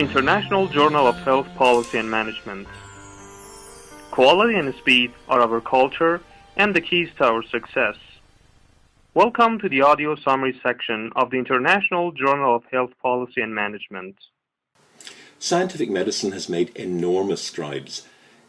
International Journal of Health Policy and Management. Quality and speed are our culture and the keys to our success. Welcome to the audio summary section of the International Journal of Health Policy and Management. Scientific medicine has made enormous strides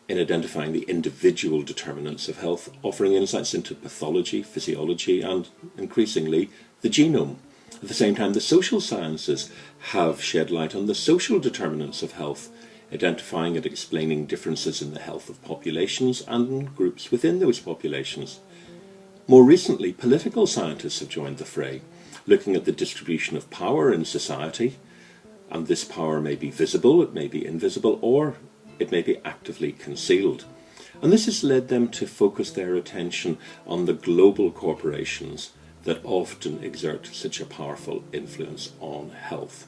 in identifying the individual determinants of health, offering insights into pathology, physiology, and increasingly the genome. At the same time, the social sciences have shed light on the social determinants of health, identifying and explaining differences in the health of populations and groups within those populations. More recently, political scientists have joined the fray, looking at the distribution of power in society, and this power may be visible, it may be invisible, or it may be actively concealed. And this has led them to focus their attention on the global corporations that often exert such a powerful influence on health.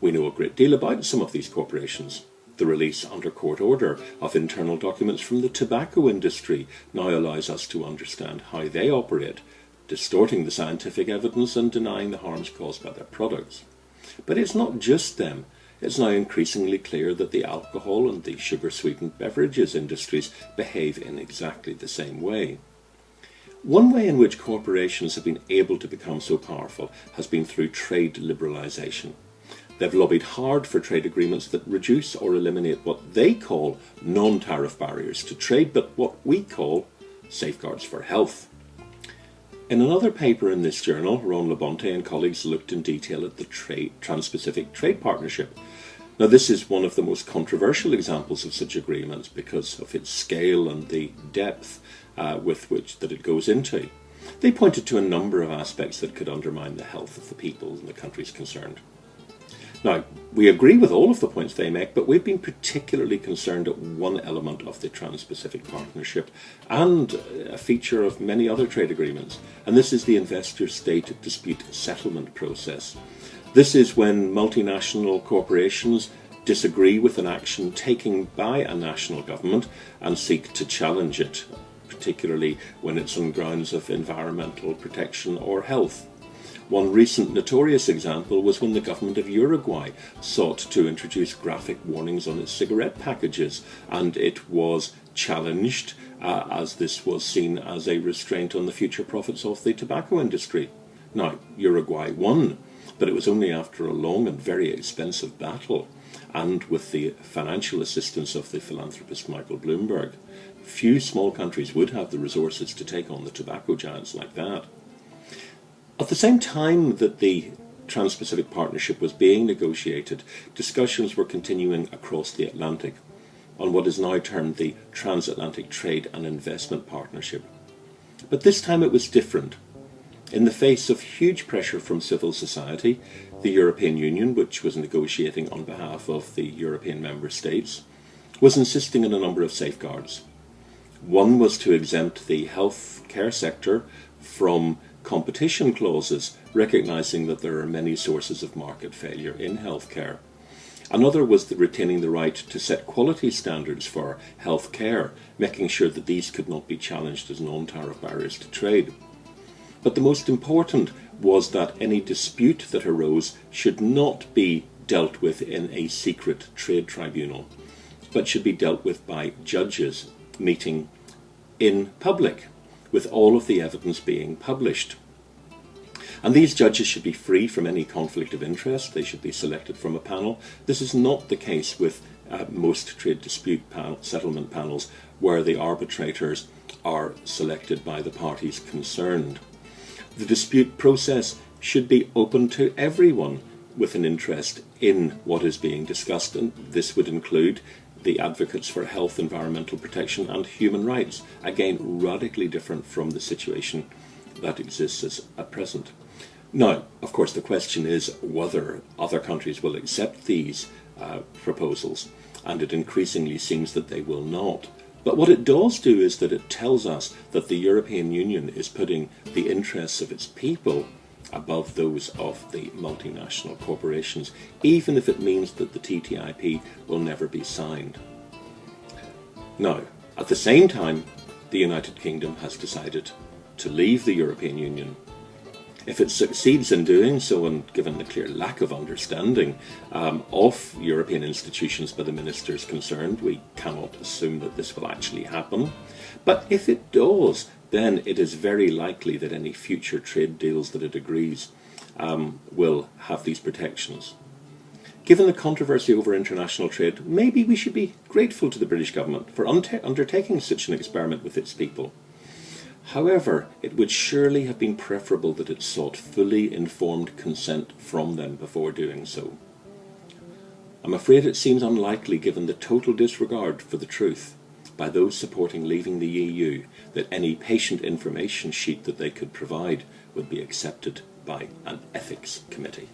We know a great deal about some of these corporations. The release under court order of internal documents from the tobacco industry now allows us to understand how they operate, distorting the scientific evidence and denying the harms caused by their products. But it's not just them. It's now increasingly clear that the alcohol and the sugar-sweetened beverages industries behave in exactly the same way. One way in which corporations have been able to become so powerful has been through trade liberalisation. They've lobbied hard for trade agreements that reduce or eliminate what they call non-tariff barriers to trade, but what we call safeguards for health. In another paper in this journal, Ron Labonte and colleagues looked in detail at the Trans-Pacific Trade Partnership. Now, this is one of the most controversial examples of such agreements because of its scale and the depth with which that it goes into. They pointed to a number of aspects that could undermine the health of the people in the countries concerned. Now, we agree with all of the points they make, but we've been particularly concerned at one element of the Trans-Pacific Partnership and a feature of many other trade agreements, and this is the investor-state dispute settlement process. This is when multinational corporations disagree with an action taken by a national government and seek to challenge it, particularly when it's on grounds of environmental protection or health. One recent notorious example was when the government of Uruguay sought to introduce graphic warnings on its cigarette packages, and it was challenged as this was seen as a restraint on the future profits of the tobacco industry. Now, Uruguay won, but it was only after a long and very expensive battle, and with the financial assistance of the philanthropist Michael Bloomberg. Few small countries would have the resources to take on the tobacco giants like that. At the same time that the Trans-Pacific Partnership was being negotiated, discussions were continuing across the Atlantic on what is now termed the Transatlantic Trade and Investment Partnership. But this time it was different. In the face of huge pressure from civil society, the European Union, which was negotiating on behalf of the European member states, was insisting on a number of safeguards. One was to exempt the health care sector from competition clauses, recognising that there are many sources of market failure in healthcare. Another was retaining the right to set quality standards for healthcare, making sure that these could not be challenged as non-tariff barriers to trade. But the most important was that any dispute that arose should not be dealt with in a secret trade tribunal, but should be dealt with by judges meeting in public, with all of the evidence being published. And these judges should be free from any conflict of interest. They should be selected from a panel. This is not the case with most trade dispute settlement panels, where the arbitrators are selected by the parties concerned. The dispute process should be open to everyone with an interest in what is being discussed, and this would include the advocates for health, environmental protection and human rights. Again, radically different from the situation that exists at present. Now, of course, the question is whether other countries will accept these proposals, and it increasingly seems that they will not. But what it does do is that it tells us that the European Union is putting the interests of its people above those of the multinational corporations, even if it means that the TTIP will never be signed. Now, at the same time, the United Kingdom has decided to leave the European Union. If it succeeds in doing so, and given the clear lack of understanding of European institutions by the ministers concerned, we cannot assume that this will actually happen. But if it does, then it is very likely that any future trade deals that it agrees will have these protections. Given the controversy over international trade, maybe we should be grateful to the British government for undertaking such an experiment with its people. However, it would surely have been preferable that it sought fully informed consent from them before doing so. I'm afraid it seems unlikely, given the total disregard for the truth by those supporting leaving the EU, that any patient information sheet that they could provide would be accepted by an ethics committee.